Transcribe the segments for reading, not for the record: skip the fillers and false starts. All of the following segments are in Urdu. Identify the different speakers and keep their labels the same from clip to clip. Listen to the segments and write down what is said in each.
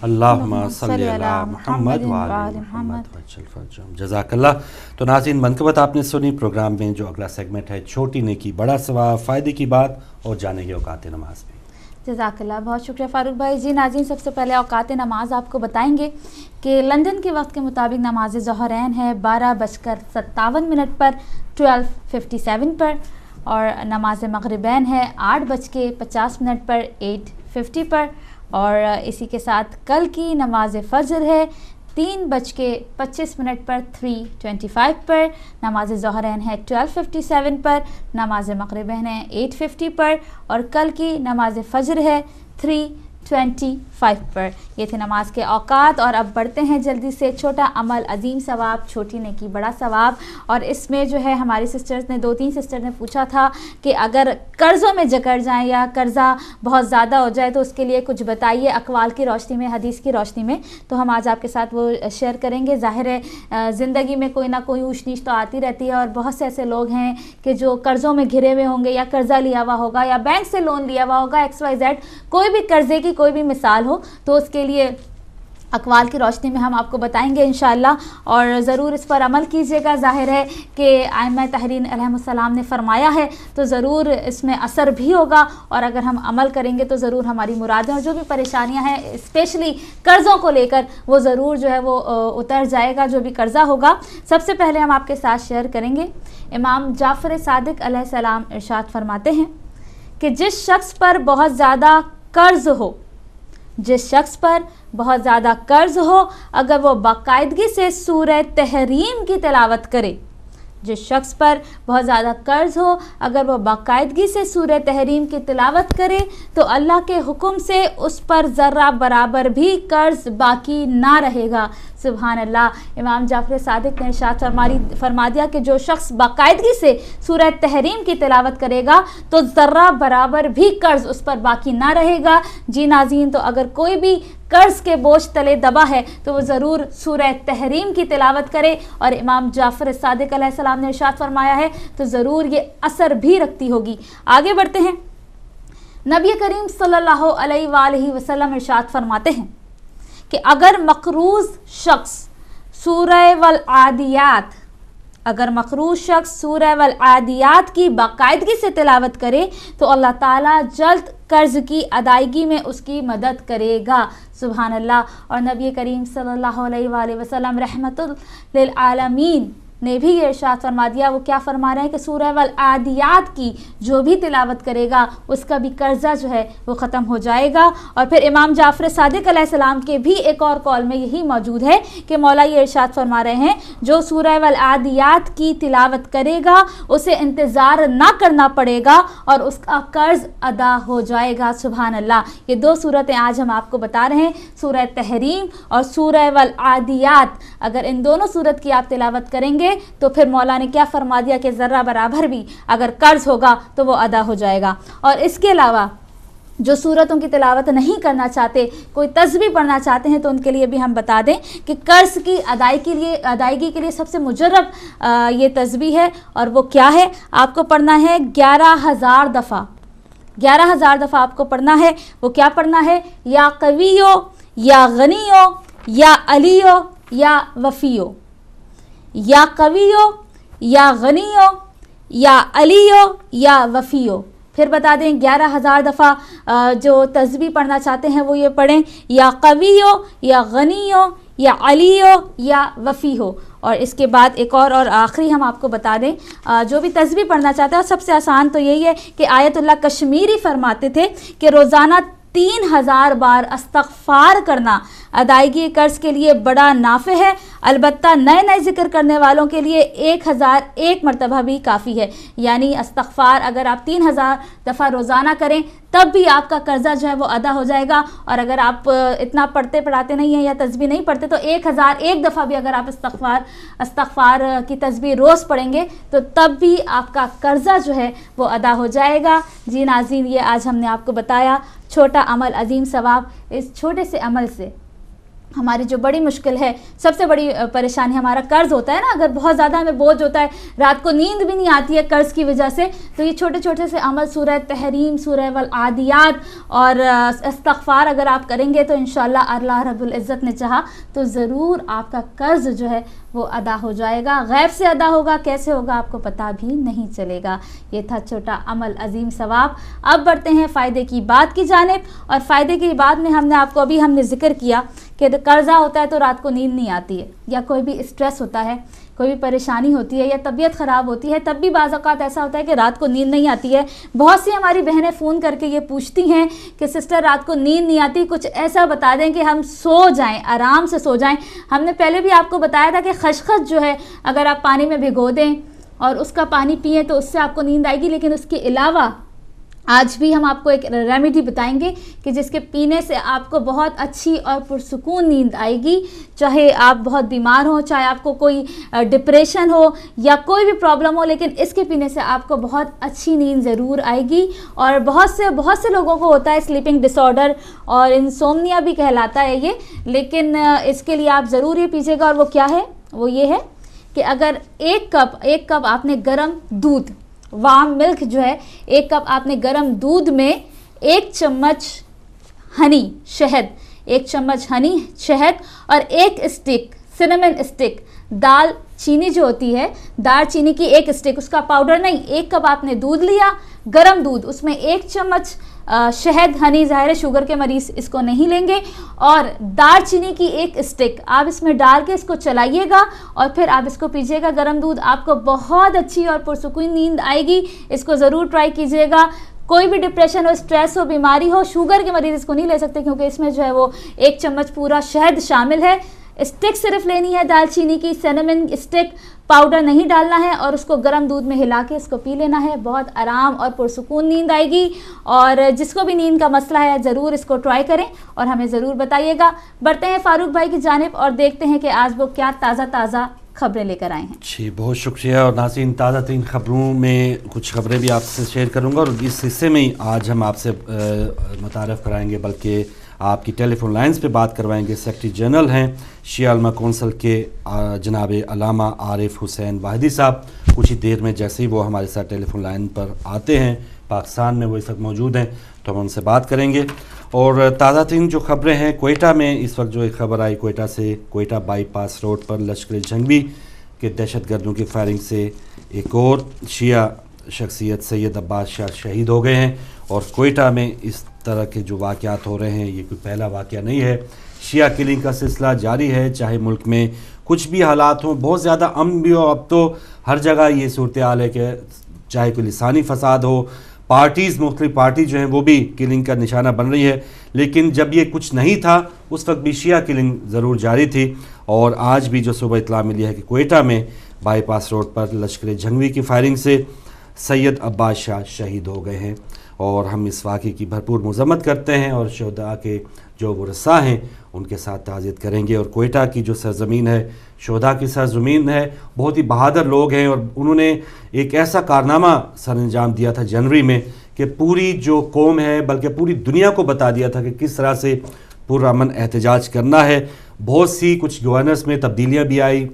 Speaker 1: اللہم صلی علی محمد وعلی محمد وجل فرجہم۔ جزاک اللہ۔ تو ناظرین، منقبت آپ نے سنی۔ پروگرام میں جو اگلا سیگمنٹ ہے چھوٹی نیکی بڑا ثواب، فائدے کی بات اور جانے گے اوقات نماز میں۔
Speaker 2: جزاک اللہ، بہت شکریہ فاروق بھائی۔ جی ناظرین، سب سے پہلے اوقات نماز آپ کو بتائیں گے کہ لندن کے وقت کے مطابق نماز ظہرین ہے 12:57 پر 12:57 پر، اور نماز مغربین ہے 8:50 پر 8:50 پر، اور اسی کے ساتھ کل کی نماز فجر ہے 3:25 پر 3:25 پر، نماز ظہرین ہے 12:57 پر، نماز مغربین ہے 8:50 پر، اور کل کی نماز فجر ہے 3:25 پر۔ یہ تھے نماز کے اوقات۔ اور اب بڑھتے ہیں جلدی سے، چھوٹا عمل عظیم ثواب، چھوٹی نیکی بڑا ثواب۔ اور اس میں جو ہے ہماری سسٹرز نے 2-3 سسٹر نے پوچھا تھا کہ اگر قرضوں میں جکڑ جائیں یا قرضہ بہت زیادہ ہو جائے تو اس کے لیے کچھ بتائیے اقوال کی روشنی میں، حدیث کی روشنی میں۔ تو ہم آج آپ کے ساتھ وہ شیئر کریں گے۔ ظاہر ہے زندگی میں کوئی نہ کوئی اوش نیچ تو آتی رہتی ہے، اور بہت سے ایسے لوگ ہیں کہ جو قرضوں میں گھرے ہوئے ہوں گے، یا قرضہ لیا ہوا ہوگا، یا بینک سے لون لیا ہوا ہوگا، XYZ کوئی بھی قرضے کی کوئی بھی مثال ہو، تو اس کے لیے اقوال کی روشنی میں ہم آپ کو بتائیں گے انشاءاللہ، اور ضرور اس پر عمل کیجیے گا۔ ظاہر ہے کہ ائمہ طاہرین علیہم السلام نے فرمایا ہے تو ضرور اس میں اثر بھی ہوگا، اور اگر ہم عمل کریں گے تو ضرور ہماری مرادیں اور جو بھی پریشانیاں ہیں اسپیشلی قرضوں کو لے کر وہ ضرور جو ہے وہ اتر جائے گا، جو بھی قرضہ ہوگا۔ سب سے پہلے ہم آپ کے ساتھ شیئر کریں گے، امام جعفر صادق علیہ السلام ارشاد فرماتے ہیں کہ جس شخص پر بہت زیادہ قرض ہو، جس شخص پر بہت زیادہ قرض ہو، اگر وہ باقاعدگی سے سورہ تحریم کی تلاوت کرے، جس شخص پر بہت زیادہ قرض ہو اگر وہ باقاعدگی سے سورہ تحریم کی تلاوت کرے تو اللہ کے حکم سے اس پر ذرہ برابر بھی قرض باقی نہ رہے گا۔ سبحان اللہ۔ امام جعفر صادق نے ارشاد فرما دیا کہ جو شخص باقاعدگی سے سورہ تحریم کی تلاوت کرے گا تو ذرہ برابر بھی قرض اس پر باقی نہ رہے گا۔ جی ناظرین، تو اگر کوئی بھی قرض کے بوجھ تلے دبا ہے تو وہ ضرور سورہ تحریم کی تلاوت کرے، اور امام جعفر صادق علیہ السلام نے ارشاد فرمایا ہے تو ضرور یہ اثر بھی رکھتی ہوگی۔ آگے بڑھتے ہیں، نبی کریم صلی اللہ علیہ وآلہ وسلم ارشاد فرماتے ہیں کہ اگر مقروض شخص سورہ والعادیات کی باقاعدگی سے تلاوت کرے تو اللہ تعالیٰ جلد قرض کی ادائیگی میں اس کی مدد کرے گا۔ سبحان اللہ۔ اور نبی کریم صلی اللہ علیہ وآلہ وسلم رحمت للعالمین نے بھی یہ ارشاد فرما دیا، وہ کیا فرما رہے ہیں کہ سورہ والعادیات کی جو بھی تلاوت کرے گا اس کا بھی قرضہ جو ہے وہ ختم ہو جائے گا۔ اور پھر امام جعفر صادق علیہ السلام کے بھی ایک اور قول میں یہی موجود ہے کہ مولا یہ ارشاد فرما رہے ہیں جو سورہ والعادیات کی تلاوت کرے گا اسے انتظار نہ کرنا پڑے گا اور اس کا قرض ادا ہو جائے گا۔ سبحان اللہ۔ یہ دو صورتیں آج ہم آپ کو بتا رہے ہیں، سورہ تحریم اور سورہ والعادیات۔ اگر ان دونوں صورت کی آپ تلاوت کریں گے تو پھر مولا نے کیا فرما دیا کہ ذرہ برابر بھی اگر قرض ہوگا تو وہ ادا ہو جائے گا۔ اور اس کے علاوہ جو صورتوں کی تلاوت نہیں کرنا چاہتے، کوئی تسبیح پڑھنا چاہتے ہیں، تو ان کے لیے بھی ہم بتا دیں کہ قرض کی ادائیگی کے لیے سب سے مجرب یہ تسبیح ہے، اور وہ کیا ہے؟ آپ کو پڑھنا ہے 11,000 دفعہ 11,000 دفعہ آپ کو پڑھنا ہے۔ وہ کیا پڑھنا ہے؟ یا قویو یا غنیو یا علیو یا وفیو، یا قویو یا غنیو یا علیو یا وفیو۔ پھر بتا دیں 11,000 دفعہ جو تسبیح پڑھنا چاہتے ہیں وہ یہ پڑھیں، یا قویو یا غنیو یا علیو یا وفیو۔ اور اس کے بعد ایک اور آخری ہم آپ کو بتا دیں، جو بھی تسبیح پڑھنا چاہتے ہیں، اور سب سے آسان تو یہی ہے کہ آیت اللہ کشمیری فرماتے تھے کہ روزانہ 3,000 بار استغفار کرنا ادائیگی قرض کے لیے بڑا نافع ہے، البتہ نئے ذکر کرنے والوں کے لیے 1,001 مرتبہ بھی کافی ہے۔ یعنی استغفار اگر آپ 3,000 دفعہ روزانہ کریں تب بھی آپ کا قرضہ جو ہے وہ ادا ہو جائے گا، اور اگر آپ اتنا پڑھاتے نہیں ہیں یا تسبیح نہیں پڑھتے تو 1,001 دفعہ بھی اگر آپ استغفار کی تسبیح روز پڑھیں گے تو تب بھی آپ کا قرضہ جو ہے وہ ادا ہو جائے گا۔ جی ناظرین، یہ آج ہم نے آپ کو بتایا چھوٹا عمل عظیم ثواب۔ اس چھوٹے سے عمل سے ہماری جو بڑی مشکل ہے، سب سے بڑی پریشانی ہمارا قرض ہوتا ہے نا. اگر بہت زیادہ ہمیں بوجھ ہوتا ہے، رات کو نیند بھی نہیں آتی ہے قرض کی وجہ سے، تو یہ چھوٹے چھوٹے سے عمل سورہ تحریم، سورہ والعادیات اور استغفار اگر آپ کریں گے تو انشاءاللہ اللہ رب العزت نے چاہا تو ضرور آپ کا قرض جو ہے وہ ادا ہو جائے گا. غیب سے ادا ہوگا، کیسے ہوگا آپ کو پتہ بھی نہیں چلے گا. یہ تھا چھوٹا عمل عظیم ثواب. اب بڑھتے ہیں فائدے کی بات کی جانب، اور فائدے کی بات میں ہم نے ذکر کیا کہ قرضہ ہوتا ہے تو رات کو نیند نہیں آتی ہے، یا کوئی بھی اسٹریس ہوتا ہے، کوئی بھی پریشانی ہوتی ہے، یا طبیعت خراب ہوتی ہے، تب بھی بعض اوقات ایسا ہوتا ہے کہ رات کو نیند نہیں آتی ہے. بہت سی ہماری بہنیں فون کر کے یہ پوچھتی ہیں کہ سسٹر رات کو نیند نہیں آتی، کچھ ایسا بتا دیں کہ ہم سو جائیں، آرام سے سو جائیں. ہم نے پہلے بھی آپ کو بتایا تھا کہ خشخش جو ہے اگر آپ پانی میں بھگو دیں اور اس کا پانی پئیں تو اس سے آپ کو نیند آئے گی. لیکن اس کے علاوہ آج بھی ہم آپ کو ایک ریمیڈی بتائیں گے کہ جس کے پینے سے آپ کو بہت اچھی اور پرسکون نیند آئے گی. چاہے آپ بہت بیمار ہوں، چاہے آپ کو کوئی ڈپریشن ہو یا کوئی بھی پرابلم ہو، لیکن اس کے پینے سے آپ کو بہت اچھی نیند ضرور آئے گی. اور بہت سے لوگوں کو ہوتا ہے سلیپنگ ڈس آرڈر، اور انسومنیا بھی کہلاتا ہے یہ. لیکن اس کے لیے آپ ضرور یہ پیجیے گا، اور وہ کیا ہے؟ وہ یہ ہے کہ اگر ایک کپ آپ نے گرم دودھ، وارم ملک جو ہے، ایک کپ آپ نے گرم دودھ میں 1 چمچ ہنی شہد اور 1 اسٹک سنمن اسٹک دال چینی جو ہوتی ہے، دار چینی کی 1 اسٹک، اس کا پاؤڈر نہیں. 1 کپ آپ نے دودھ لیا، گرم دودھ، اس میں 1 چمچ شہد، ہنی، ظاہر شوگر کے مریض اس کو نہیں لیں گے، اور دار چینی کی 1 اسٹک آپ اس میں ڈال کے اس کو چلائیے گا، اور پھر آپ اس کو پیجیے گا گرم دودھ. آپ کو بہت اچھی اور پرسکون نیند آئے گی. اس کو ضرور ٹرائی کیجیے گا. کوئی بھی ڈپریشن ہو، اسٹریس ہو، بیماری ہو، شوگر کے مریض اس کو نہیں لے سکتے کیونکہ اس میں جو ہے وہ 1 چمچ پورا شہد شامل ہے. اسٹک صرف لینی ہے دال چینی کی، سینمن اسٹک، پاؤڈر نہیں ڈالنا ہے، اور اس کو گرم دودھ میں ہلا کے اس کو پی لینا ہے. بہت آرام اور پرسکون نیند آئے گی. اور جس کو بھی نیند کا مسئلہ ہے ضرور اس کو ٹرائی کریں اور ہمیں ضرور بتائیے گا. بڑھتے ہیں فاروق بھائی کی جانب اور دیکھتے ہیں کہ آج وہ کیا تازہ خبریں لے کر آئے ہیں.
Speaker 1: جی بہت شکریہ. اور ناظرین، تازہ ترین خبروں میں کچھ خبریں بھی آپ سے شیئر کروں گا، اور اس حصے میں ہی آج ہم آپ سے متعارف کرائیں گے، بلکہ آپ کی ٹیلی فون لائنز پہ بات کروائیں گے. سیکرٹری جنرل ہیں شیعہ علماء کونسل کے جناب علامہ عارف حسین واحدی صاحب. کچھ ہی دیر میں جیسے ہی وہ ہمارے ساتھ ٹیلی فون لائن پر آتے ہیں، پاکستان میں وہ اس وقت موجود ہیں، تو ہم ان سے بات کریں گے. اور تازہ ترین جو خبریں ہیں، کوئٹہ میں اس وقت جو ایک خبر آئی، کوئٹہ بائی پاس روڈ پر لشکر جنگوی کے دہشت گردوں کی فائرنگ سے ایک اور شیعہ شخصیت سید عباس شاہ شہید ہو گئے ہیں. اور کوئٹہ میں اس طرح کے جو واقعات ہو رہے ہیں، یہ کوئی پہلا واقعہ نہیں ہے. شیعہ کلنگ کا سلسلہ جاری ہے، چاہے ملک میں کچھ بھی حالات ہوں، بہت زیادہ امن بھی ہو. اب تو ہر جگہ یہ صورتحال ہے کہ چاہے کوئی لسانی فساد ہو، مختلف پارٹی جو ہیں وہ بھی کلنگ کا نشانہ بن رہی ہے. لیکن جب یہ کچھ نہیں تھا اس وقت بھی شیعہ کلنگ ضرور جاری تھی. اور آج بھی جو صبح اطلاع ملی ہے کہ کوئٹہ میں بائی پاس روڈ پر لشکر جنگوی کی فائرنگ سے سید عباس شاہ شہید ہو گئے ہیں. اور ہم اس واقعے کی بھرپور مذمت کرتے ہیں، اور شہداء کے جو ورثاء ہیں ان کے ساتھ تعزیت کریں گے. اور کوئٹہ کی جو سرزمین ہے، شہداء کی سرزمین ہے، بہت ہی بہادر لوگ ہیں، اور انہوں نے ایک ایسا کارنامہ سر انجام دیا تھا جنوری میں کہ پوری جو قوم ہے بلکہ پوری دنیا کو بتا دیا تھا کہ کس طرح سے پرامن احتجاج کرنا ہے. بہت سی کچھ گورنرز میں تبدیلیاں بھی آئی،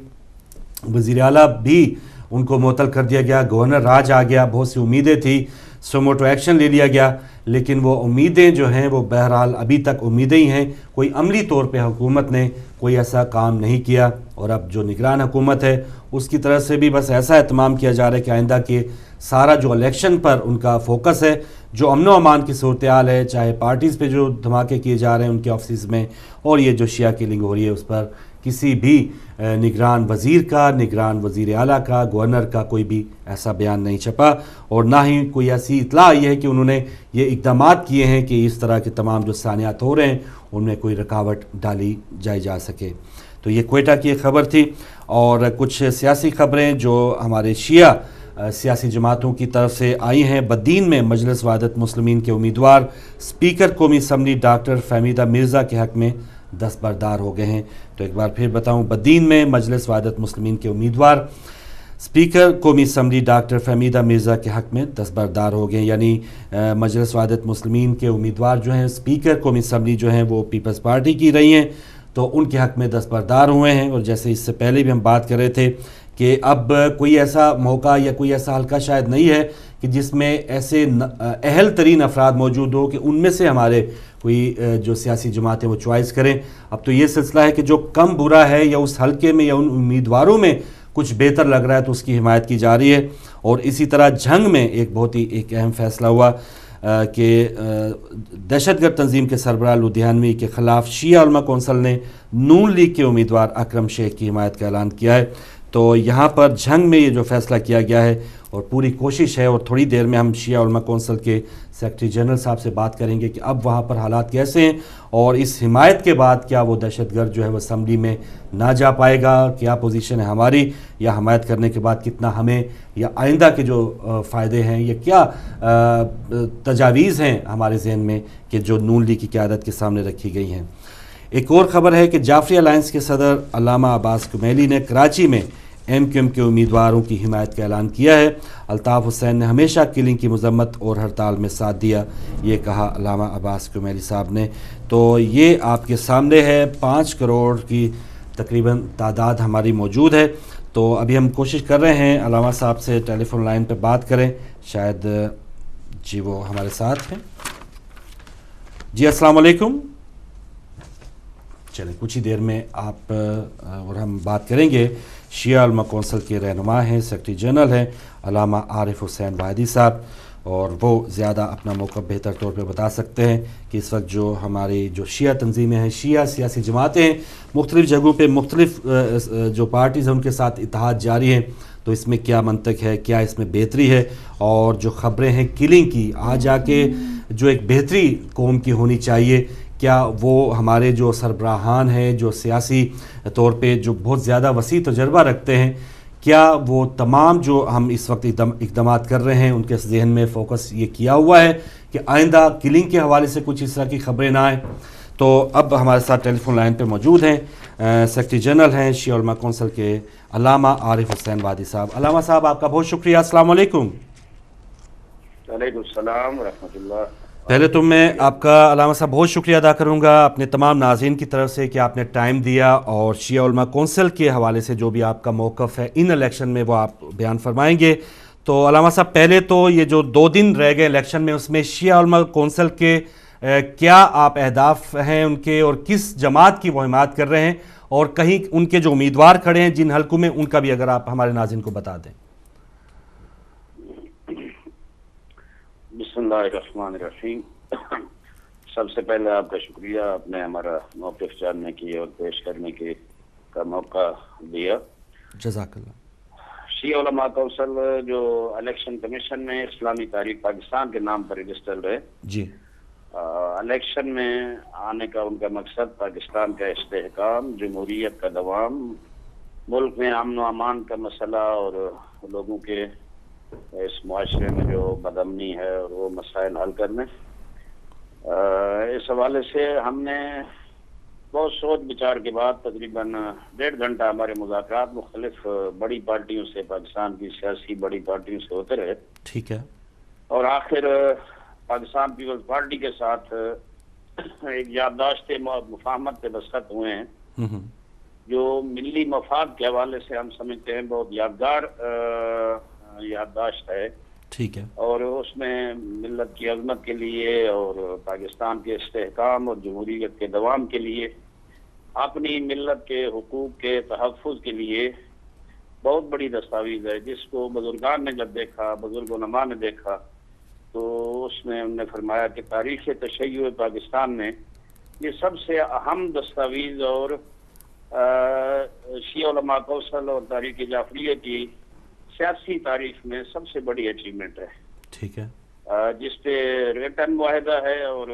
Speaker 1: وزیر اعلیٰ بھی ان کو معطل کر دیا گیا، گورنر راج آ گیا. بہت سی امیدیں تھیں، سوموٹو ایکشن لے لیا گیا، لیکن وہ امیدیں جو ہیں وہ بہرحال ابھی تک امیدیں ہی ہیں. کوئی عملی طور پہ حکومت نے کوئی ایسا کام نہیں کیا. اور اب جو نگران حکومت ہے اس کی طرف سے بھی بس ایسا اہتمام کیا جا رہا ہے کہ آئندہ کے سارا جو الیکشن پر ان کا فوکس ہے، جو امن و امان کی صورتحال ہے، چاہے پارٹیز پہ جو دھماکے کیے جا رہے ہیں ان کے آفسز میں، اور یہ جو شیعہ کلنگ ہو رہی ہے اس پر کسی بھی نگران وزیر کا، نگران وزیر اعلیٰ کا، گورنر کا کوئی بھی ایسا بیان نہیں چھپا. اور نہ ہی کوئی ایسی اطلاع آئی ہے کہ انہوں نے یہ اقدامات کیے ہیں کہ اس طرح کے تمام جو سانحات ہو رہے ہیں ان میں کوئی رکاوٹ ڈالی جا سکے. تو یہ کوئٹہ کی ایک خبر تھی. اور کچھ سیاسی خبریں جو ہمارے شیعہ سیاسی جماعتوں کی طرف سے آئی ہیں. بدین میں مجلس وحدت مسلمین کے امیدوار اسپیکر قومی اسمبلی ڈاکٹر فہمیدہ مرزا کے حق میں دستبردار ہو گئے ہیں. تو ایک بار پھر بتاؤں، بدین میں مجلس وحدت مسلمین کے امیدوار اسپیکر قومی اسمبلی ڈاکٹر فہمیدہ مرزا کے حق میں دستبردار ہو گئے ہیں. یعنی مجلس وحدت مسلمین کے امیدوار جو ہیں اسپیکر قومی اسمبلی جو ہیں وہ پیپلز پارٹی کی رہی ہیں، تو ان کے حق میں دستبردار ہوئے ہیں. اور جیسے اس سے پہلے بھی ہم بات کر رہے تھے کہ اب کوئی ایسا موقع یا کوئی ایسا حلقہ شاید نہیں ہے کہ جس میں ایسے اہل ترین افراد موجود ہو کہ ان میں سے ہمارے کوئی جو سیاسی جماعتیں وہ چوائس کریں. اب تو یہ سلسلہ ہے کہ جو کم برا ہے یا اس حلقے میں یا ان امیدواروں میں کچھ بہتر لگ رہا ہے تو اس کی حمایت کی جا رہی ہے. اور اسی طرح جھنگ میں بہت ہی ایک اہم فیصلہ ہوا کہ دہشت گرد تنظیم کے سربراہ لدھیانوی کے خلاف شیعہ علماء کونسل نے نون لیگ کے امیدوار اکرم شیخ کی حمایت کا اعلان کیا ہے. تو یہاں پر جھنگ میں یہ جو فیصلہ کیا گیا ہے اور پوری کوشش ہے, اور تھوڑی دیر میں ہم شیعہ علماء کونسل کے سیکرٹری جنرل صاحب سے بات کریں گے کہ اب وہاں پر حالات کیسے ہیں اور اس حمایت کے بعد کیا وہ دہشت گرد جو ہے وہ اسمبلی میں نہ جا پائے گا, کیا پوزیشن ہے ہماری, یا حمایت کرنے کے بعد کتنا ہمیں یا آئندہ کے جو فائدے ہیں یا کیا تجاویز ہیں ہمارے ذہن میں کہ جو نون لیگ کی قیادت کے سامنے رکھی گئی ہیں. ایک اور خبر ہے کہ جعفری الائنس کے صدر علامہ عباس کمیلی نے کراچی میں ایم کیو ایم کے امیدواروں کی حمایت کا اعلان کیا ہے. الطاف حسین نے ہمیشہ کلنگ کی مذمت اور ہڑتال میں ساتھ دیا, یہ کہا علامہ عباس کمیلی صاحب نے. تو یہ آپ کے سامنے ہے, 5 کروڑ کی تقریباً تعداد ہماری موجود ہے. تو ابھی ہم کوشش کر رہے ہیں علامہ صاحب سے ٹیلی فون لائن پہ بات کریں, شاید جی وہ ہمارے ساتھ ہیں. جی السلام علیکم. چلیں کچھ ہی دیر میں آپ اور ہم بات کریں گے. شیعہ علماء کونسل کے رہنما ہیں, سیکرٹری جنرل ہیں علامہ عارف حسین واحدی صاحب, اور وہ زیادہ اپنا موقع بہتر طور پہ بتا سکتے ہیں کہ اس وقت جو ہماری جو شیعہ تنظیمیں ہیں, شیعہ سیاسی جماعتیں ہیں, مختلف جگہوں پہ مختلف جو پارٹیز ہیں ان کے ساتھ اتحاد جاری ہیں, تو اس میں کیا منطق ہے, کیا اس میں بہتری ہے, اور جو خبریں ہیں کلنگ کی آج آ کے جو ایک بہتری قوم کی ہونی چاہیے, کیا وہ ہمارے جو سربراہان ہیں جو سیاسی طور پہ جو بہت زیادہ وسیع تجربہ رکھتے ہیں, کیا وہ تمام جو ہم اس وقت اقدامات کر رہے ہیں ان کے ذہن میں فوکس یہ کیا ہوا ہے کہ آئندہ کلنگ کے حوالے سے کچھ اس طرح کی خبریں نہ آئیں. تو اب ہمارے ساتھ ٹیلی فون لائن پہ موجود ہیں سیکرٹری جنرل ہیں شیعہ علماء کونسل کے علامہ عارف حسین واحدی صاحب. علامہ صاحب آپ کا بہت شکریہ, السلام علیکم.
Speaker 3: وعلیکم السلام ورحمۃ اللہ.
Speaker 1: پہلے تو میں آپ کا علامہ صاحب بہت شکریہ ادا کروں گا اپنے تمام ناظرین کی طرف سے کہ آپ نے ٹائم دیا اور شیعہ علماء کونسل کے حوالے سے جو بھی آپ کا موقف ہے ان الیکشن میں وہ آپ بیان فرمائیں گے. تو علامہ صاحب پہلے تو یہ جو 2 دن رہ گئے الیکشن میں, اس میں شیعہ علماء کونسل کے کیا آپ اہداف ہیں ان کے, اور کس جماعت کی وہ حمایت کر رہے ہیں, اور کہیں ان کے جو امیدوار کھڑے ہیں جن حلقوں میں ان کا بھی اگر آپ ہمارے ناظرین کو بتا دیں.
Speaker 3: بسم اللہ الرحمن الرحیم. سب سے پہلے آپ کا شکریہ, آپ نے ہمارا موقف جاننے کی اور پیش کرنے کی کا موقع دیا.
Speaker 1: جزاک اللہ.
Speaker 3: شیعہ علماء کونسل جو الیکشن کمیشن میں اسلامی تحریک پاکستان کے نام پر رجسٹرڈ ہے,
Speaker 1: جی
Speaker 3: الیکشن میں آنے کا ان کا مقصد پاکستان کا استحکام, جمہوریت کا دوام, ملک میں امن و امان کا مسئلہ اور لوگوں کے اس معاشرے میں جو بدامنی ہے اور وہ مسائل حل کرنے. اس حوالے سے ہم نے بہت سوچ بچار کے بعد تقریباً 1.5 گھنٹہ ہمارے مذاکرات مختلف بڑی پارٹیوں سے, پاکستان کی سیاسی بڑی پارٹیوں سے ہوتے رہے.
Speaker 1: ٹھیک ہے.
Speaker 3: اور آخر پاکستان پیپلز پارٹی کے ساتھ ایک یادداشت مفاہمت پہ دستخط ہوئے ہیں جو ملی مفاد کے حوالے سے ہم سمجھتے ہیں بہت یادگار یادداشت ہے.
Speaker 1: ٹھیک ہے.
Speaker 3: اور اس میں ملت کی عظمت کے لیے اور پاکستان کے استحکام اور جمہوریت کے دوام کے لیے, اپنی ملت کے حقوق کے تحفظ کے لیے بہت بڑی دستاویز ہے, جس کو بزرگان نے جب دیکھا, بزرگ علماء نے دیکھا, تو اس میں انہوں نے فرمایا کہ تاریخ تشیع پاکستان میں یہ سب سے اہم دستاویز اور شیعہ علماء کونسل اور تحریک جعفریہ کی سیاسی تاریخ میں سب سے بڑی اچیومنٹ ہے.
Speaker 1: ٹھیک ہے.
Speaker 3: جس پہ ریٹن معاہدہ ہے اور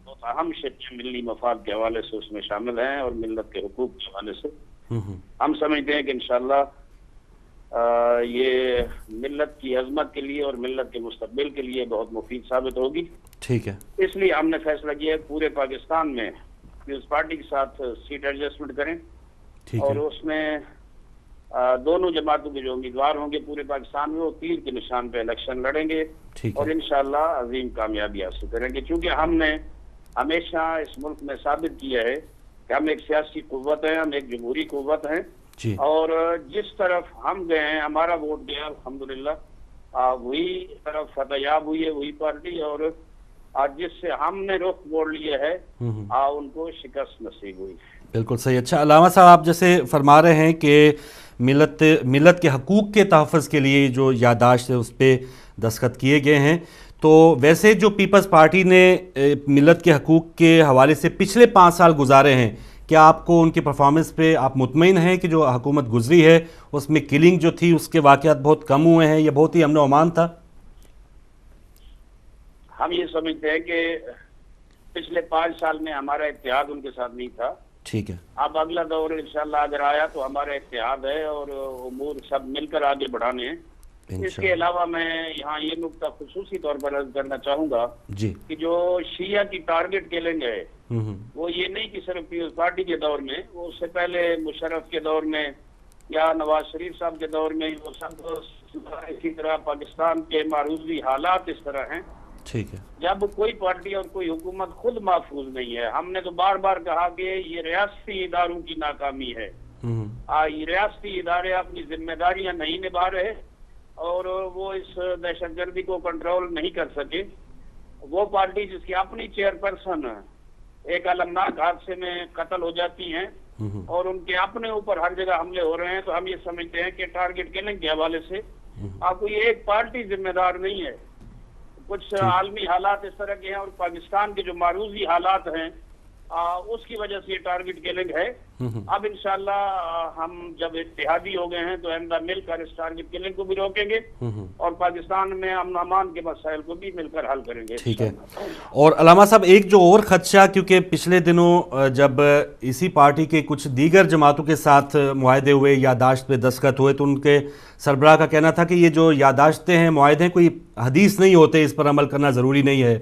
Speaker 3: بہت اہم شرطیں ملی مفاد کے حوالے سے اس میں شامل ہیں اور ملت کے حقوق کے حوالے سے. ہم سمجھتے ہیں کہ انشاءاللہ یہ ملت کی عظمت کے لیے اور ملت کے مستقبل کے لیے بہت مفید ثابت ہوگی.
Speaker 1: ٹھیک ہے.
Speaker 3: اس لیے ہم نے فیصلہ کیا ہے پورے پاکستان میں پیپلز پارٹی کے ساتھ سیٹ ایڈجسٹمنٹ کریں, اور اس میں دونوں جماعتوں کے جو امیدوار ہوں گے پورے پاکستان میں وہ تیر کے نشان پہ الیکشن لڑیں گے اور انشاءاللہ عظیم کامیابی حاصل کریں گے. کیونکہ ہم نے ہمیشہ اس ملک میں ثابت کیا ہے کہ ہم ایک سیاسی قوت ہیں, ہم ایک جمہوری قوت ہیں,
Speaker 1: جی
Speaker 3: اور جس طرف ہم گئے ہیں ہمارا ووٹ گیا الحمدللہ, وہی طرف فتح یاب ہوئی ہے, وہی پارٹی, اور جس سے ہم نے رخ موڑ لیا ہے ان کو شکست نصیب ہوئی.
Speaker 1: بالکل صحیح. اچھا علامہ صاحب, آپ جیسے فرما رہے ہیں کہ ملت کے حقوق کے تحفظ کے لیے جو یادداشت ہے اس پہ دستخط کیے گئے ہیں, تو ویسے جو پیپلز پارٹی نے ملت کے حقوق کے حوالے سے پچھلے 5 سال گزارے ہیں, کیا آپ کو ان کی پرفارمنس پہ آپ مطمئن ہیں کہ جو حکومت گزری ہے اس میں کلنگ جو تھی اس کے واقعات بہت کم ہوئے ہیں یا بہت ہی امن و امان تھا؟
Speaker 3: ہم یہ سمجھتے ہیں کہ پچھلے 5 سال میں ہمارا اتحاد ان کے ساتھ نہیں تھا.
Speaker 1: ٹھیک ہے.
Speaker 3: اب اگلا دور انشاءاللہ اگر آیا تو ہمارا اتحاد ہے اور امور سب مل کر آگے بڑھانے ہیں. اس کے علاوہ میں یہاں یہ نقطہ خصوصی طور پر عرض کرنا چاہوں گا
Speaker 1: جی
Speaker 3: کہ جو شیعہ کی ٹارگٹ کلنگ ہے وہ یہ نہیں کہ صرف پیپلز پارٹی کے دور میں, وہ اس سے پہلے مشرف کے دور میں یا نواز شریف صاحب کے دور میں, وہ سب اسی طرح پاکستان کے معروضی حالات اس طرح ہیں.
Speaker 1: ٹھیک ہے.
Speaker 3: جب کوئی پارٹی اور کوئی حکومت خود محفوظ نہیں ہے, ہم نے تو بار بار کہا کہ یہ ریاستی اداروں کی ناکامی ہے. یہ ریاستی ادارے اپنی ذمہ داریاں نہیں نبھا رہے اور وہ اس دہشت گردی کو کنٹرول نہیں کر سکے. وہ پارٹی جس کی اپنی چیئر پرسن ایک المناک حادثے میں قتل ہو جاتی ہیں اور ان کے اپنے اوپر ہر جگہ حملے ہو رہے ہیں, تو ہم یہ سمجھتے ہیں کہ ٹارگٹ کلنگ کے حوالے سے کوئی ایک پارٹی ذمہ دار نہیں ہے. کچھ عالمی حالات اس طرح کے ہیں اور پاکستان کے جو معروضی حالات ہیں اس کی وجہ سے یہ ٹارگٹ کلنگ ہے. اب انشاءاللہ ہم جب اتحادی ہو گئے ہیں تو آئندہ مل کر اس ٹارگٹ کلنگ کو بھی روکیں گے اور پاکستان میں امن و امان کے مسائل کو بھی مل کر حل کریں گے.
Speaker 1: ٹھیک ہے. اور علامہ صاحب, ایک جو اور خدشہ, کیونکہ پچھلے دنوں جب اسی پارٹی کے کچھ دیگر جماعتوں کے ساتھ معاہدے ہوئے, یادداشت پہ دستخط ہوئے, تو ان کے سربراہ کا کہنا تھا کہ یہ جو یادداشتیں ہیں, معاہدے کوئی حدیث نہیں ہوتے, اس پر عمل کرنا ضروری نہیں ہے.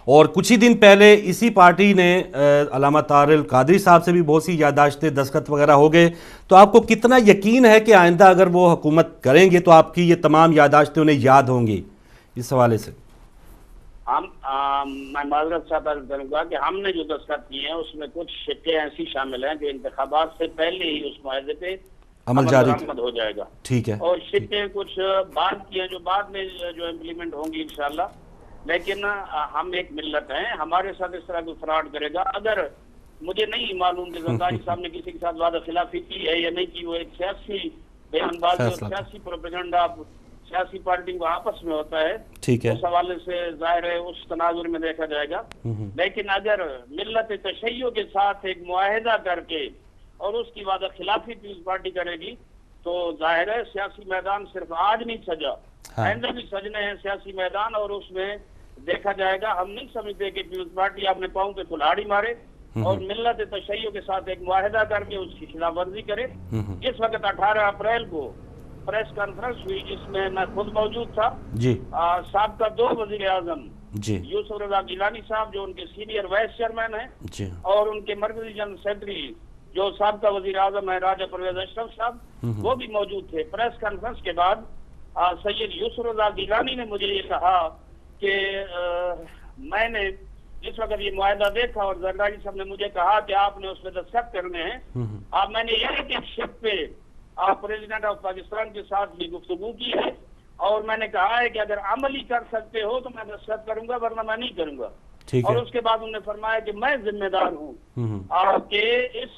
Speaker 1: اور کچھ ہی دن پہلے اسی پارٹی نے علامہ طاہر القادری صاحب سے بھی بہت سی یادداشتیں دستخط وغیرہ ہو گئے. تو آپ کو کتنا یقین ہے کہ آئندہ اگر وہ حکومت کریں گے تو آپ کی یہ تمام یادداشتیں انہیں یاد ہوں گی؟ اس حوالے سے
Speaker 3: میں معذرت چاہتا کروں گا کہ ہم نے جو دستخط کیے ہیں اس میں کچھ شقیں ایسی شامل ہیں جو انتخابات سے پہلے ہی اس معاہدے پہ
Speaker 1: عمل جاری
Speaker 3: ہو جائے گا.
Speaker 1: ٹھیک ہے.
Speaker 3: اور شقیں کچھ بعد کی ہیں جو بعد میں جو امپلیمنٹ ہوں گی انشاءاللہ. لیکن ہم ایک ملت ہیں, ہمارے ساتھ اس طرح کوئی فراڈ کرے گا, اگر مجھے نہیں معلوم کہ زرداری صاحب نے کسی کے ساتھ وعدہ خلافی کی ہے یا نہیں کی, وہ ایک سیاسی بیان بازی اور سیاسی پروپیگنڈا سیاسی پارٹی کو آپس میں ہوتا ہے.
Speaker 1: ٹھیک ہے.
Speaker 3: اس حوالے سے ظاہر ہے اس تناظر میں دیکھا جائے گا. لیکن اگر ملت تشیع کے ساتھ ایک معاہدہ کر کے اور اس کی وعدہ خلافی پیپلز پارٹی کرے گی تو ظاہر ہے سیاسی میدان صرف آج نہیں سجا, آئندہ بھی سجنے ہیں سیاسی میدان, اور اس میں دیکھا جائے گا. ہم نہیں سمجھتے کہ پیپلز پارٹی اپنے پاؤں پہ کھلاڑی مارے اور ملت تشیع کے ساتھ ایک معاہدہ کر کے اس کی خلاف ورزی کرے. اس وقت 18 اپریل کو پریس کانفرنس ہوئی جس میں میں خود موجود تھا.
Speaker 1: جی.
Speaker 3: سابقہ 2 وزیر اعظم
Speaker 1: جی
Speaker 3: یوسف رضا گیلانی صاحب جو ان کے سینئر وائس چیئرمین ہیں
Speaker 1: جی,
Speaker 3: اور ان کے مرکزی جنرل سیکرٹری جو سابقہ وزیر اعظم ہے راجہ پرویز اشرف صاحب, وہ بھی موجود تھے. پریس کانفرنس کے بعد سید یوسف رضا گیلانی نے مجھے یہ کہا کہ میں نے جس وقت یہ معاہدہ دیکھا اور زرداری صاحب نے مجھے کہا کہ آپ نے اس پہ دستخط کرنے ہیں, میں نے ایک شپ پہ پریزیڈنٹ آف پاکستان کے ساتھ بھی گفتگو کی ہے اور میں نے کہا ہے کہ اگر عملی کر سکتے ہو تو میں دستخط کروں گا, ورنہ میں نہیں کروں گا. اور اس کے بعد انہوں نے فرمایا کہ میں ذمہ دار ہوں کہ اس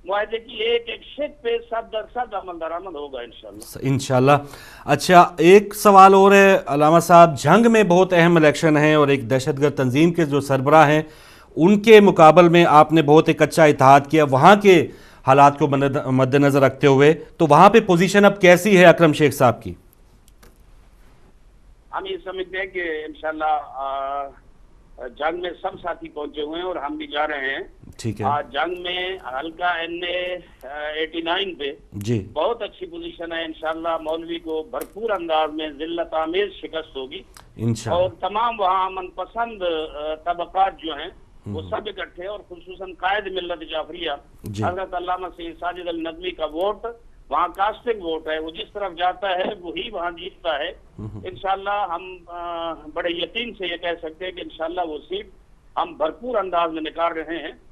Speaker 3: معاہدے کی ایک شک پہ 100% عمل درآمد ہوگا
Speaker 1: انشاءاللہ. اچھا, ایک سوال اور ہے علامہ صاحب, جنگ میں بہت اہم الیکشن ہیں اور ایک دہشت گرد تنظیم کے جو سربراہ ہیں ان کے مقابل میں آپ نے بہت ایک اچھا اتحاد کیا وہاں کے حالات کو مد نظر رکھتے ہوئے, تو وہاں پہ پوزیشن اب کیسی ہے اکرم شیخ صاحب کی؟
Speaker 3: ہم یہ سمجھتے ہیں کہ انشاءاللہ جنگ میں سب ساتھی پہنچے ہوئے ہیں اور ہم بھی جا رہے ہیں.
Speaker 1: ٹھیک ہے.
Speaker 3: جنگ میں حلقہ NA-89 پہ
Speaker 1: جی
Speaker 3: بہت اچھی پوزیشن ہے. انشاءاللہ مولوی کو بھرپور انداز میں ذلت آمیز شکست ہوگی انشاءاللہ, اور تمام وہاں امن پسند طبقات جو ہیں وہ سب اکٹھے, اور خصوصاً قائد ملت جعفریہ حضرت علامہ سید ساجد الندوی کا ووٹ وہاں کاسٹنگ ووٹ ہے, وہ جس طرف جاتا ہے وہی وہاں جیتتا ہے. انشاءاللہ ہم بڑے یقین سے یہ کہہ سکتے ہیں کہ انشاءاللہ وہ سیٹ ہم بھرپور انداز میں نکال رہے ہیں.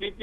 Speaker 3: PP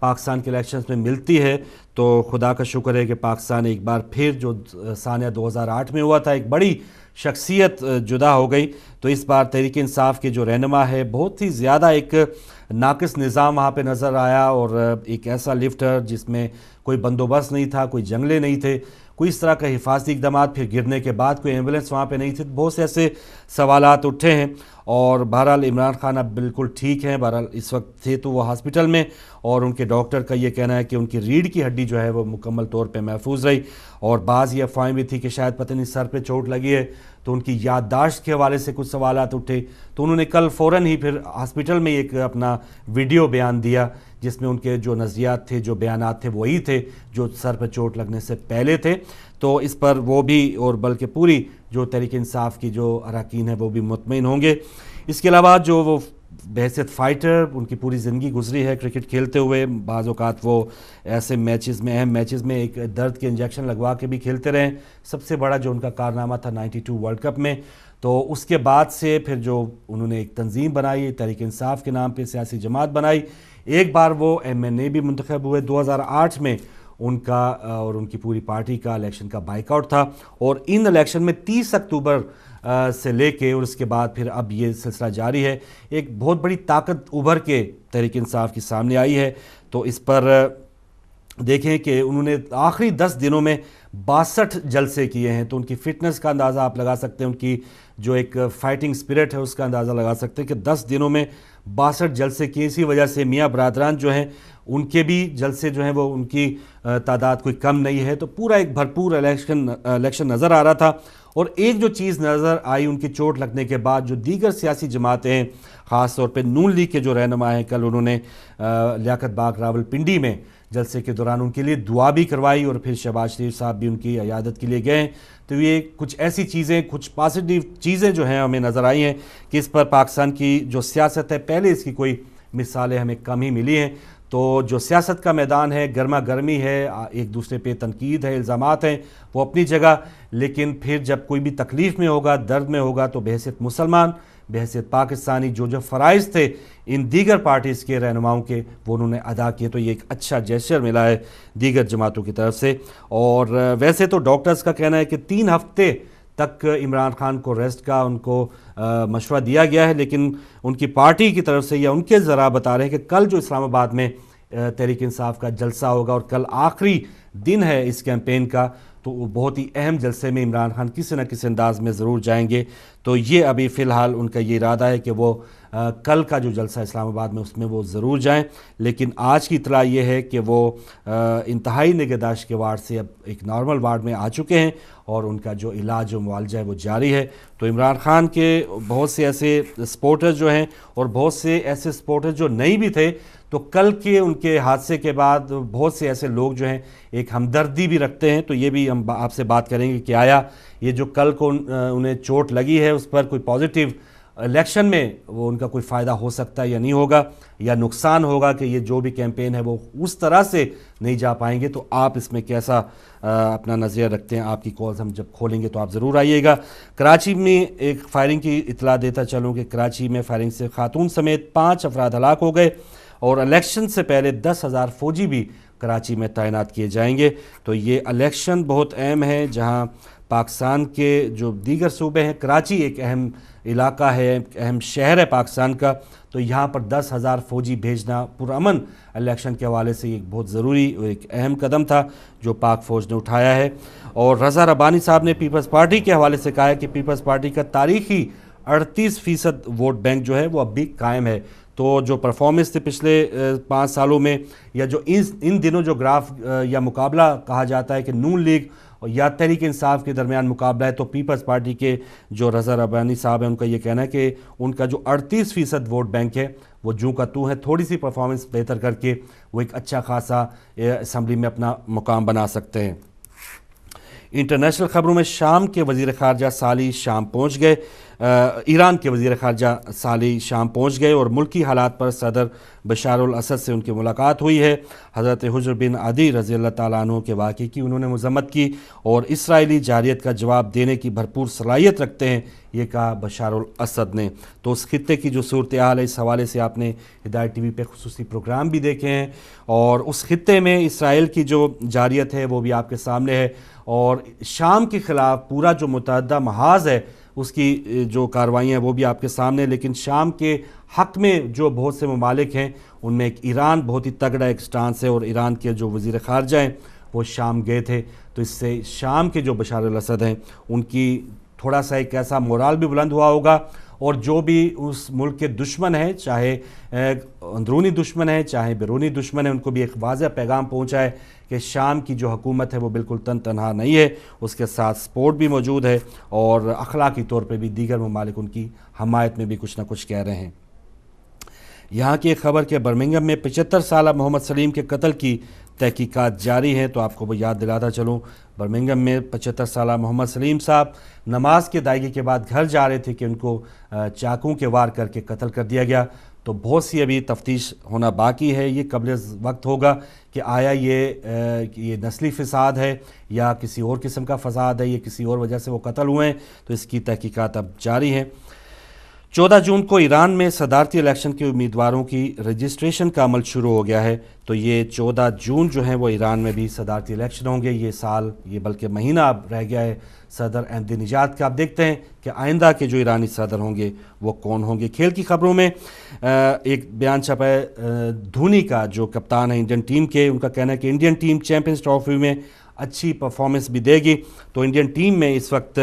Speaker 1: پاکستان کے الیکشنز میں ملتی ہے تو خدا کا شکر ہے کہ پاکستان ایک بار پھر جو سانیہ 2008 میں ہوا تھا ایک بڑی شخصیت جدا ہو گئی. تو اس بار تحریک انصاف کے جو رہنما ہے بہت ہی زیادہ ایک ناقص نظام وہاں پہ نظر آیا اور ایک ایسا لفٹر جس میں کوئی بندوبست نہیں تھا, کوئی جنگلے نہیں تھے, کوئی اس طرح کا حفاظتی اقدامات, پھر گرنے کے بعد کوئی ایمبولینس وہاں پہ نہیں تھی. بہت سے ایسے سوالات اٹھے ہیں اور بہرحال عمران خان اب بالکل ٹھیک ہیں. بہرحال اس وقت تھے تو وہ ہاسپٹل میں اور ان کے ڈاکٹر کا یہ کہنا ہے کہ ان کی ریڑھ کی ہڈی جو ہے وہ مکمل طور پہ محفوظ رہی. اور بعض یہ افواہیں بھی تھی کہ شاید پتہ نہیں سر پہ چوٹ لگی ہے تو ان کی یادداشت کے حوالے سے کچھ سوالات اٹھے. تو انہوں نے کل فوراً ہی پھر ہاسپٹل میں ایک اپنا ویڈیو بیان دیا جس میں ان کے جو نظریات تھے, جو بیانات تھے وہی تھے جو سر پہ چوٹ لگنے سے پہلے تھے. تو اس پر وہ بھی اور بلکہ پوری جو تحریک انصاف کی جو اراکین ہیں وہ بھی مطمئن ہوں گے. اس کے علاوہ جو وہ بحیثیت فائٹر ان کی پوری زندگی گزری ہے کرکٹ کھیلتے ہوئے, بعض اوقات وہ ایسے میچز میں اہم میچز میں ایک درد کے انجیکشن لگوا کے بھی کھیلتے رہے. سب سے بڑا جو ان کا کارنامہ تھا 92 ورلڈ کپ میں. تو اس کے بعد سے پھر جو انہوں نے ایک تنظیم بنائی تحریک انصاف کے نام پہ, سیاسی جماعت بنائی. ایک بار وہ MNA بھی منتخب ہوئے. 2008 میں ان کا اور ان کی پوری پارٹی کا الیکشن کا بائیک آؤٹ تھا اور ان الیکشن میں 30 اکتوبر سے لے کے اور اس کے بعد پھر اب یہ سلسلہ جاری ہے. ایک بہت بڑی طاقت ابھر کے تحریک انصاف کی سامنے آئی ہے. تو اس پر دیکھیں کہ انہوں نے آخری 10 دنوں میں 62 جلسے کیے ہیں. تو ان کی فٹنس کا اندازہ آپ لگا سکتے ہیں, ان کی جو ایک فائٹنگ سپرٹ ہے اس کا اندازہ لگا سکتے ہیں کہ 10 دنوں میں 62 جلسے کیے. اسی وجہ سے میاں برادران جو ہیں ان کے بھی جلسے جو ہیں وہ ان کی تعداد کوئی کم نہیں ہے. تو پورا ایک بھرپور الیکشن نظر آ رہا تھا. اور ایک جو چیز نظر آئی ان کی چوٹ لگنے کے بعد, جو دیگر سیاسی جماعتیں ہیں خاص طور پہ نون لیگ کے جو رہنما ہیں, کل انہوں نے لیاقت باغ راولپنڈی میں جلسے کے دوران ان کے لیے دعا بھی کروائی اور پھر شہباز شریف صاحب بھی ان کی عیادت کے لیے گئے. تو یہ کچھ ایسی چیزیں, کچھ پازیٹیو چیزیں جو ہیں ہمیں نظر آئی ہیں کہ اس پر پاکستان کی جو سیاست ہے, پہلے اس کی کوئی مثالیں ہمیں کم ہی ملی ہیں. تو جو سیاست کا میدان ہے, گرما گرمی ہے, ایک دوسرے پہ تنقید ہے, الزامات ہیں, وہ اپنی جگہ. لیکن پھر جب کوئی بھی تکلیف میں ہوگا, درد میں ہوگا, تو بحیثیت مسلمان, بحیثیت پاکستانی جو فرائض تھے ان دیگر پارٹیز کے رہنماؤں کے, وہ انہوں نے ادا کیے. تو یہ ایک اچھا جیسچر ملا ہے دیگر جماعتوں کی طرف سے. اور ویسے تو ڈاکٹرز کا کہنا ہے کہ 3 ہفتے تک عمران خان کو ریسٹ کا ان کو مشورہ دیا گیا ہے. لیکن ان کی پارٹی کی طرف سے یا ان کے ذرا بتا رہے ہیں کہ کل جو اسلام آباد میں تحریک انصاف کا جلسہ ہوگا اور کل آخری دن ہے اس کیمپین کا, تو وہ بہت ہی اہم جلسے میں عمران خان کسی نہ کسی انداز میں ضرور جائیں گے. تو یہ ابھی فی الحال ان کا یہ ارادہ ہے کہ وہ کل کا جو جلسہ اسلام آباد میں اس میں وہ ضرور جائیں. لیکن آج کی اطلاع یہ ہے کہ وہ انتہائی نگہداشت کے وارڈ سے اب ایک نارمل وارڈ میں آ چکے ہیں اور ان کا جو علاج و معالجہ ہے وہ جاری ہے. تو عمران خان کے بہت سے ایسے سپورٹرز جو ہیں اور بہت سے ایسے سپورٹرز جو نہیں بھی تھے, تو کل کے ان کے حادثے کے بعد بہت سے ایسے لوگ جو ہیں ایک ہمدردی بھی رکھتے ہیں. تو یہ بھی ہم آپ سے بات کریں گے کہ آیا یہ جو کل کو انہیں چوٹ لگی ہے اس پر کوئی پازیٹیو الیکشن میں وہ ان کا کوئی فائدہ ہو سکتا ہے یا نہیں ہوگا, یا نقصان ہوگا کہ یہ جو بھی کیمپین ہے وہ اس طرح سے نہیں جا پائیں گے. تو آپ اس میں کیسا اپنا نظریہ رکھتے ہیں؟ آپ کی کالز ہم جب کھولیں گے تو آپ ضرور آئیے گا. کراچی میں ایک فائرنگ کی اطلاع دیتا چلوں کہ کراچی میں فائرنگ سے خاتون سمیت 5 افراد ہلاک ہو گئے اور الیکشن سے پہلے 10,000 فوجی بھی کراچی میں تعینات کیے جائیں گے. تو یہ الیکشن بہت اہم ہے جہاں پاکستان کے جو دیگر صوبے ہیں, کراچی ایک اہم علاقہ ہے, ایک اہم شہر ہے پاکستان کا, تو یہاں پر 10,000 فوجی بھیجنا پرامن الیکشن کے حوالے سے ایک بہت ضروری اور ایک اہم قدم تھا جو پاک فوج نے اٹھایا ہے. اور رضا ربانی صاحب نے پیپلز پارٹی کے حوالے سے کہا ہے کہ پیپلز پارٹی کا تاریخی 38% ووٹ بینک جو ہے وہ اب بھی قائم ہے. تو جو پرفارمنس تھے پچھلے 5 سالوں میں, یا جو ان دنوں جو گراف یا مقابلہ کہا جاتا ہے کہ نون لیگ یا تحریک انصاف کے درمیان مقابلہ ہے, تو پیپلز پارٹی کے جو رضا ربانی صاحب ہیں ان کا یہ کہنا ہے کہ ان کا جو 38% ووٹ بینک ہے وہ جوں کا تو ہے, تھوڑی سی پرفارمنس بہتر کر کے وہ ایک اچھا خاصا اسمبلی میں اپنا مقام بنا سکتے ہیں. انٹرنیشنل خبروں میں شام کے وزیر خارجہ صالح شام پہنچ گئے. ایران کے وزیر خارجہ صالح شام پہنچ گئے اور ملکی حالات پر صدر بشار الاسد سے ان کی ملاقات ہوئی ہے۔ حضرت حجر بن عدی رضی اللہ تعالیٰ عنہ کے واقعے کی انہوں نے مذمت کی اور اسرائیلی جارحیت کا جواب دینے کی بھرپور صلاحیت رکھتے ہیں، یہ کہا بشار الاسد نے۔ تو اس خطے کی جو صورتحال ہے، اس حوالے سے آپ نے ہدایت ٹی وی پہ خصوصی پروگرام بھی دیکھے ہیں، اور اس خطے میں اسرائیل کی جو جارحیت ہے وہ بھی آپ کے سامنے ہے، اور شام کے خلاف پورا جو متحدہ محاذ ہے اس کی جو کارروائیاں ہیں وہ بھی آپ کے سامنے، لیکن شام کے حق میں جو بہت سے ممالک ہیں ان میں ایک ایران بہت ہی تگڑا ایک سٹانس ہے، اور ایران کے جو وزیر خارجہ ہیں وہ شام گئے تھے، تو اس سے شام کے جو بشار الاسد ہیں ان کی تھوڑا سا ایک ایسا مورال بھی بلند ہوا ہوگا، اور جو بھی اس ملک کے دشمن ہیں، چاہے اندرونی دشمن ہیں چاہے بیرونی دشمن ہیں، ان کو بھی ایک واضح پیغام پہنچا ہے کہ شام کی جو حکومت ہے وہ بالکل تنہا نہیں ہے، اس کے ساتھ سپورٹ بھی موجود ہے، اور اخلاقی طور پہ بھی دیگر ممالک ان کی حمایت میں بھی کچھ نہ کچھ کہہ رہے ہیں۔ یہاں کی ایک خبر کہ برمنگھم میں 75 سالہ محمد سلیم کے قتل کی تحقیقات جاری ہیں، تو آپ کو وہ یاد دلاتا چلوں، برمنگھم میں 75 سالہ محمد سلیم صاحب نماز کی ادائیگی کے بعد گھر جا رہے تھے کہ ان کو چاقوں کے وار کر کے قتل کر دیا گیا۔ تو بہت سی ابھی تفتیش ہونا باقی ہے، یہ قبل وقت ہوگا کہ آیا یہ نسلی فساد ہے یا کسی اور قسم کا فساد ہے، یا کسی اور وجہ سے وہ قتل ہوئے ہیں، تو اس کی تحقیقات اب جاری ہیں۔ 14 جون کو ایران میں صدارتی الیکشن کے امیدواروں کی رجسٹریشن کا عمل شروع ہو گیا ہے، تو یہ 14 جون جو ہیں وہ ایران میں بھی صدارتی الیکشن ہوں گے۔ یہ سال، یہ بلکہ مہینہ اب رہ گیا ہے صدر احمدی نژاد کا۔ اب دیکھتے ہیں کہ آئندہ کے جو ایرانی صدر ہوں گے وہ کون ہوں گے۔ کھیل کی خبروں میں ایک بیان چھپا ہے دھونی کا، جو کپتان ہے انڈین ٹیم کے، ان کا کہنا ہے کہ انڈین ٹیم چیمپئنز ٹرافی میں اچھی پرفارمنس بھی دے گی۔ تو انڈین ٹیم میں اس وقت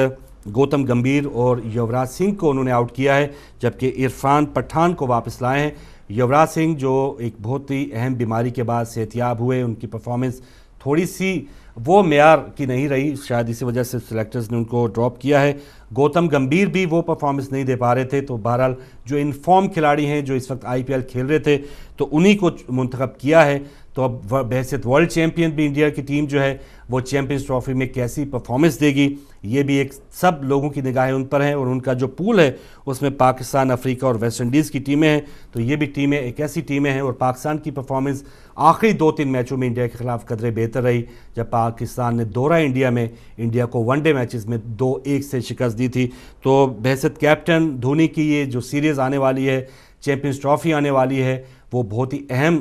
Speaker 1: گوتم گمبھیر اور یوراج سنگھ کو انہوں نے آؤٹ کیا ہے، جبکہ عرفان پٹھان کو واپس لائے ہیں۔ یوراج سنگھ جو ایک بہت ہی اہم بیماری کے بعد صحتیاب ہوئے، ان کی پرفارمنس تھوڑی سی وہ معیار کی نہیں رہی، شاید اسی وجہ سے سلیکٹرز نے ان کو ڈراپ کیا ہے۔ گوتم گمبھیر بھی وہ پرفارمنس نہیں دے پا رہے تھے، تو بہرحال جو انفارم کھلاڑی ہیں جو اس وقت IPL کھیل رہے تھے تو انہی کو منتخب کیا ہے۔ تو اب بحیثیت ورلڈ چیمپئن بھی انڈیا کی ٹیم جو ہے وہ چیمپئنز ٹرافی میں کیسی پرفارمنس دے گی، یہ بھی ایک سب لوگوں کی نگاہیں ان پر ہیں، اور ان کا جو پول ہے اس میں پاکستان، افریقہ اور ویسٹ انڈیز کی ٹیمیں ہیں، تو یہ بھی ٹیمیں ایک ایسی ٹیمیں ہیں۔ اور پاکستان کی پرفارمنس آخری 2-3 میچوں میں انڈیا کے خلاف قدرے بہتر رہی، جب پاکستان نے دورہ انڈیا میں انڈیا کو ون ڈے میچز میں 2-1 سے شکست دی تھی۔ تو بحیثیت کیپٹن دھونی کی یہ جو سیریز آنے والی ہے، چیمپئنز ٹرافی آنے والی ہے، وہ بہت ہی اہم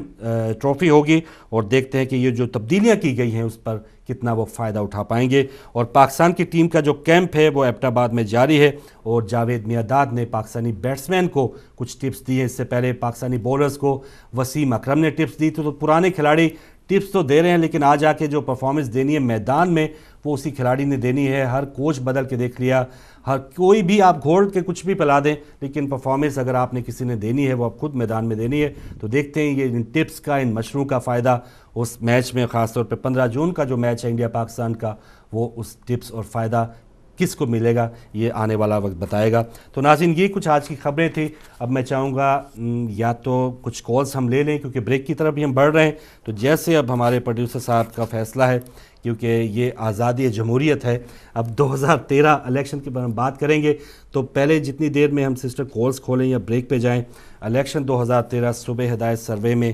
Speaker 1: ٹرافی ہوگی، اور دیکھتے ہیں کہ یہ جو تبدیلیاں کی گئی ہیں اس پر کتنا وہ فائدہ اٹھا پائیں گے۔ اور پاکستان کی ٹیم کا جو کیمپ ہے وہ ایبٹ آباد میں جاری ہے، اور جاوید میاں-داد نے پاکستانی بیٹسمین کو کچھ ٹپس دی ہیں۔ اس سے پہلے پاکستانی بولرز کو وسیم اکرم نے ٹپس دی تھی، تو پرانے کھلاڑی ٹپس تو دے رہے ہیں، لیکن آج آ کے جو پرفارمنس دینی ہے میدان میں وہ اسی کھلاڑی نے دینی ہے۔ ہر کوچ بدل کے دیکھ لیا، ہر کوئی بھی آپ گھوڑ کے کچھ بھی پلا دیں، لیکن پرفارمنس اگر آپ نے کسی نے دینی ہے وہ آپ خود میدان میں دینی ہے۔ تو دیکھتے ہیں یہ ان ٹپس کا، ان مشوروں کا فائدہ اس میچ میں، خاص طور پہ 15 جون کا جو میچ ہے انڈیا پاکستان کا، وہ اس ٹپس اور فائدہ کس کو ملے گا یہ آنے والا وقت بتائے گا۔ تو ناظرین یہ کچھ آج کی خبریں تھیں۔ اب میں چاہوں گا یا تو کچھ کالز ہم لے لیں کیونکہ بریک کی طرف بھی ہم بڑھ رہے ہیں، تو جیسے اب ہمارے پروڈیوسر صاحب کا فیصلہ ہے، کیونکہ یہ آزادی جمہوریت ہے، اب 2013 الیکشن کے بارے میں بات کریں گے، تو پہلے جتنی دیر میں ہم سسٹر کالز کھولیں یا بریک پہ جائیں، الیکشن 2013 صبح ہدایت سروے میں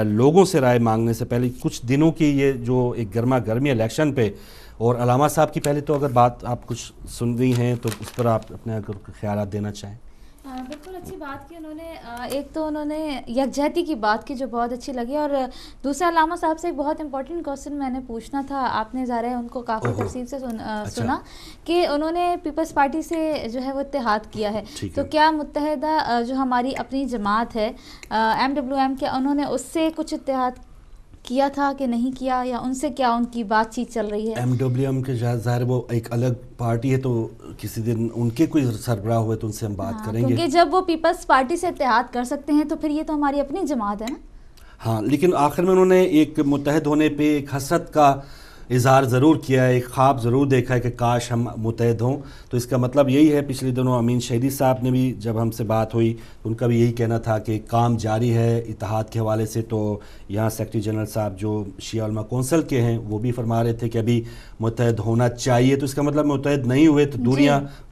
Speaker 1: لوگوں سے رائے مانگنے سے پہلے کچھ دنوں کی یہ جو ایک گرما گرمی الیکشن پہ، اور علامہ صاحب کی پہلے تو اگر بات آپ کچھ سن رہی ہیں تو اس پر آپ اپنے اگر خیالات دینا چاہیں۔
Speaker 2: بالکل اچھی بات کی انہوں نے، ایک تو انہوں نے یکجہتی کی بات کی جو بہت اچھی لگی، اور دوسرا علامہ صاحب سے ایک بہت امپورٹنٹ کوسچن میں نے پوچھنا تھا، آپ نے ظاہر ہے ان کو کافی تفصیل سے سنا کہ انہوں نے پیپلز پارٹی سے جو ہے وہ اتحاد کیا ہے، تو کیا متحدہ جو ہماری اپنی جماعت ہے MWM، کیا انہوں نے اس سے کچھ اتحاد کیا تھا کہ نہیں کیا، یا ان سے کیا ان کی بات چیت چل رہی ہے؟
Speaker 1: MWM کے ظاہر وہ ایک الگ پارٹی ہے، تو کسی دن ان کے کوئی سربراہ ہوئے تو ان سے ہم بات کریں گے،
Speaker 2: کیونکہ جب وہ پیپلز پارٹی سے اتحاد کر سکتے ہیں تو پھر یہ تو ہماری اپنی جماعت ہے نا۔
Speaker 1: ہاں، لیکن آخر میں انہوں نے ایک متحد ہونے پہ ایک حسرت کا اظہار ضرور کیا ہے، ایک خواب ضرور دیکھا ہے کہ کاش ہم متحد ہوں، تو اس کا مطلب یہی ہے۔ پچھلے دنوں امین شہیدی صاحب نے بھی جب ہم سے بات ہوئی تو ان کا بھی یہی کہنا تھا کہ کام جاری ہے اتحاد کے حوالے سے، تو یہاں سیکرٹری جنرل صاحب جو شیعہ علماء کونسل کے ہیں وہ بھی فرما رہے تھے کہ ابھی متحد ہونا چاہیے، تو اس کا مطلب متحد نہیں ہوئے تو دوریاں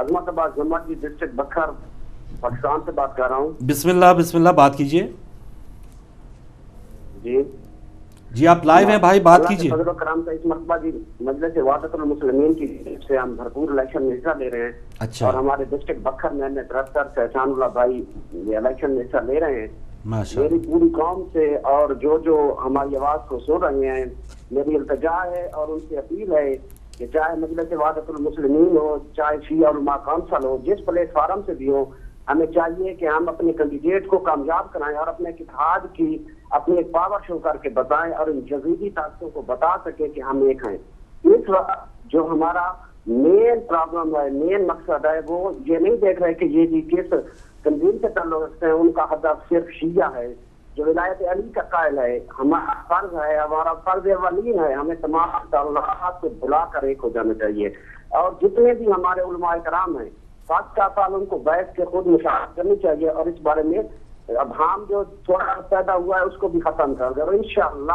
Speaker 4: عظمت آباد جماعتی ڈسٹرکٹ بکھر پاکستان سے بات کر رہا ہوں.
Speaker 1: بسم اللہ بات کیجئے.
Speaker 4: جی
Speaker 1: آپ لائیو ہیں بھائی, بات کیجئے.
Speaker 4: فضل و کرم کا اس مرتبہ جی مجلس وحدت المسلمین کی طرف سے ہم بھرپور الیکشن میں حصہ لے رہے ہیں.
Speaker 1: اچھا.
Speaker 4: اور ہمارے ڈسٹرکٹ بکھر میں ڈائریکٹر احسان اللہ بھائی یہ الیکشن میں حصہ لے رہے ہیں. میری پوری قوم سے اور جو ہماری آواز کو سن رہے ہیں میری التجا ہے اور ان سے اپیل ہے کہ چاہے مجلس وحدت المسلمین ہو, چاہے شیعہ علماء کونسل ہو, جس پلیٹ فارم سے بھی ہو, ہمیں چاہیے کہ ہم اپنے کینڈیڈیٹ کو کامیاب کرائیں اور اپنے اتحاد کی اپنے پاور شو کر کے بتائیں اور ان جزیدی طاقتوں کو بتا سکے کہ ہم ایک ہیں. اس وقت جو ہمارا مین پرابلم ہے, مین مقصد ہے, وہ یہ نہیں دیکھ رہے کہ یہ جی کس تنظیم سے تعلق رکھتے ہیں. ان کا ہدف صرف شیعہ ہے جو ولایت علی کا قائل ہے. ہمارا فرض ہے, ہمارا فرض ولین ہے, ہمیں تمام تعلقات کو بلا کر ایک ہو جانا چاہیے. اور جتنے بھی ہمارے علماء کرام ہیں 5 سال ان کو بیٹھ کے خود مشاورت کرنی چاہیے اور اس بارے میں اب ہم جو تھوڑا پیدا ہوا ہے اس کو بھی ختم کر دیں. اور انشاءاللہ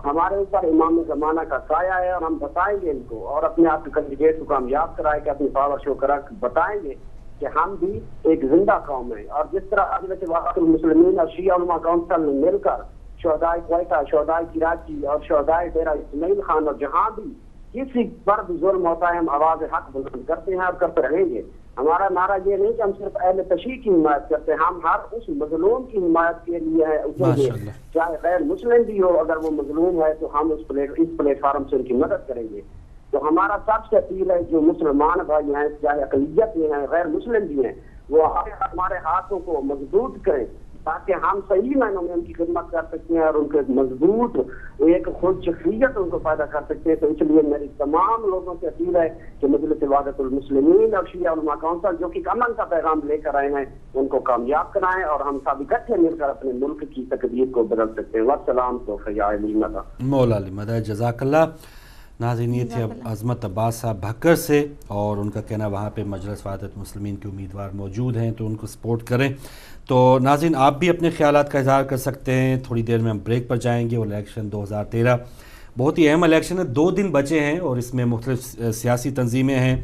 Speaker 4: ہمارے اوپر امام زمانہ کا سایہ ہے اور ہم بتائیں گے ان کو اور اپنے آپ کے کینڈیڈیٹ کو کامیاب کرائے کہ اپنی پاور شو کرا بتائیں گے کہ ہم بھی ایک زندہ قوم ہے. اور جس طرح حضرت وحدت المسلمین اور شیعہ علماء کونسل نے مل کر شہدائے کوئٹہ, شہدائے کراچی اور شہدائے ڈیرہ اسماعیل خان اور جہاں بھی کسی پر بھی ظلم ہوتا ہے ہم آواز حق بلند کرتے ہیں اور کرتے رہیں گے. ہمارا نعرہ یہ نہیں کہ ہم صرف اہل تشیع کی حمایت کرتے ہیں, ہم ہر اس مظلوم کی حمایت کے لیے اتریں گے, چاہے غیر مسلم بھی ہو. اگر وہ مظلوم ہے تو ہم اس پلیٹ فارم سے ان کی مدد کریں گے. تو ہمارا سب سے اپیل ہے جو مسلمان بھائی ہیں, چاہے اقلیت میں ہیں, غیر مسلم بھی ہیں, وہ ہمارے ہاتھوں کو مضبوط کریں تاکہ ہم صحیح معنوں میں ان کی خدمت کر سکتے ہیں اور ان کے مضبوط ایک خود شخصیت ان کو پیدا کر سکتے ہیں. تو اس لیے میری تمام لوگوں سے اپیل ہے کہ مجلس وحدت المسلمین اور شیعہ علماء کونسل جو کہ امن کا پیغام لے کر آئے ہیں ان کو کامیاب کرائیں اور ہم سب اکٹھے مل کر اپنے ملک کی تقدیر کو بدل سکتے ہیں. والسلام توفیع علی مدہ
Speaker 1: مولا علی مدہ. جزاک اللہ. ناظرین یہ تھے عظمت عباس صاحب بھکر سے اور ان کا کہنا وہاں پہ مجلس وحدت مسلمین کے امیدوار موجود ہیں تو ان کو سپورٹ کریں. تو ناظرین آپ بھی اپنے خیالات کا اظہار کر سکتے ہیں. تھوڑی دیر میں ہم بریک پر جائیں گے. وہ الیکشن 2013 بہت ہی اہم الیکشن ہے, 2 دن بچے ہیں اور اس میں مختلف سیاسی تنظیمیں ہیں,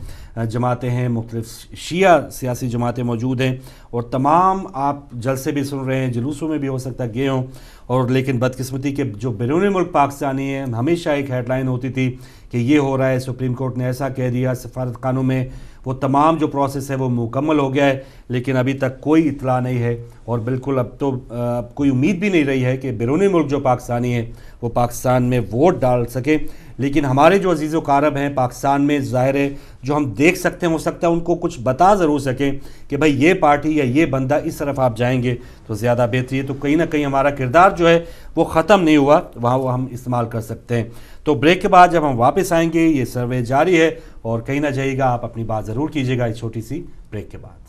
Speaker 1: جماعتیں ہیں, مختلف شیعہ سیاسی جماعتیں موجود ہیں اور تمام آپ جلسے بھی سن رہے ہیں, جلوسوں میں بھی ہو سکتا ہے گئے ہوں. اور لیکن بدقسمتی کے جو بیرون ملک پاکستانی ہیں, ہمیشہ ایک ہیڈ لائن ہوتی تھی کہ یہ ہو رہا ہے, سپریم کورٹ نے ایسا کہہ دیا, سفارت خانوں میں وہ تمام جو پروسیس ہے وہ مکمل ہو گیا ہے, لیکن ابھی تک کوئی اطلاع نہیں ہے اور بالکل اب تو کوئی امید بھی نہیں رہی ہے کہ بیرون ملک جو پاکستانی ہیں وہ پاکستان میں ووٹ ڈال سکیں. لیکن ہمارے جو عزیز و قارب ہیں پاکستان میں, ظاہر ہے جو ہم دیکھ سکتے ہیں, ہو سکتا ہے ان کو کچھ بتا ضرور سکیں کہ بھائی یہ پارٹی یا یہ بندہ اس طرف آپ جائیں گے تو زیادہ بہتری ہے. تو کہیں نہ کہیں ہمارا کردار جو ہے وہ ختم نہیں ہوا, وہاں وہ ہم استعمال کر سکتے ہیں. تو بریک کے بعد جب ہم واپس آئیں گے, یہ سروے جاری ہے اور کہیں نہ جائے گا, آپ اپنی بات ضرور کیجیے گا اس چھوٹی سی بریک کے بعد.